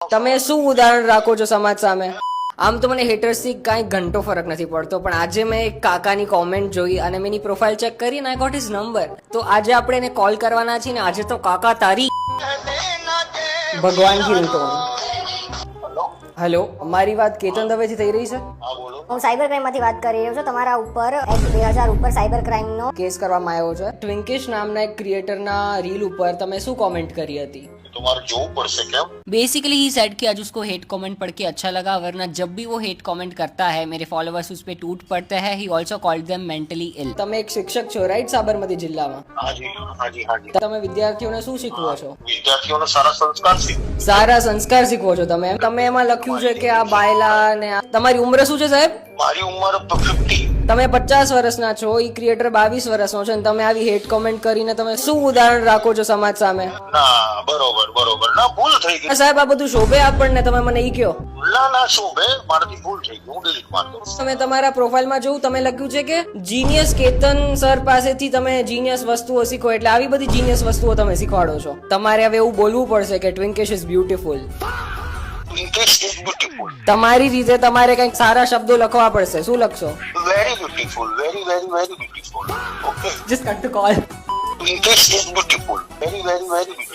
તમે શું ઉદાહરણ રાખો છો સમાજ સામે? આમ તો મને હેટર્સથી કાંઈ ઘંટો ફરક નથી પડતો, પણ આજે મેં એક કાકાની કોમેન્ટ જોઈ અને મેં એની પ્રોફાઇલ ચેક કરી અને આઈ ગોટ હિઝ નંબર. તો આજે આપણે એને કોલ કરવાના છીએ ને આજે તો કાકા તારી ભગવાન કી રિંગટોન. હેલો, મારી વાત કેતન દવેથી થઈ રહી છે? હું સાયબર ક્રાઇમ માંથી વાત કરી રહ્યો છું. તમારા ઉપર 2000 ઉપર સાયબર ક્રાઇમ નો કેસ કરવામાં આવ્યો છે. ટ્વિંકિશ નામના એક ક્રિએટરના રીલ ઉપર તમે શું कमेंट करी હતી? तुम्हारे जोવું પડશે કેમ? बेसिकली ही सेड कि आज उसको हेट कमेंट पढ़ के अच्छा लगा, वरना जब भी वो हेट कमेंट करता है मेरे फॉलोअर्स उस पे टूट पड़ते हैं. He also called them mentally ill. તમે એક શિક્ષક છો રાઈટ, સાબરમતી જિલ્લામાં? હાજી. તમે વિદ્યાર્થીઓને શું શીખવો છો? વિદ્યાર્થીઓને સારા સંસ્કાર શીખવો. સારા સંસ્કાર શીખવો છો તમે. તમે એમાં લખ્યું છે કે આ બાયલા ને તમારી ઉંમર શું છે સાહેબ? મારી ઉંમર 50. તમે 50 વર્ષના છો, ઈ ક્રિએટર 22 વર્ષનો છે, અને તમે આવી હેટ કોમેન્ટ કરીને તમે શું ઉદાહરણ રાખો છો સમાજ સામે? ના બરોબર ના ભૂલ થઈ ગઈ સાહેબ આ બધું શોભે આપણને? તમે મને ઈ કહો. ના શોભે, મારાથી ભૂલ થઈ ગઈ, હું ડિલીટ માર દઉં. તમે તમારા પ્રોફાઇલમાં જોઉં તમે લખ્યું છે કે જીનિયસ કેતન સર પાસેથી તમે જીનિયસ વસ્તુઓ શીખો, એટલે આવી બધી જીનિયસ વસ્તુઓ તમે શીખવાડો છો. તમારે હવે એવું બોલવું પડશે કે ટ્વિંકિશ is beautiful. English is beautiful. તમારી રીતે તમારે કંઈક સારા શબ્દો લખવા પડશે. શું લખશો? Very beautiful. Very beautiful. Okay. Just cut the call. English is beautiful. Very beautiful.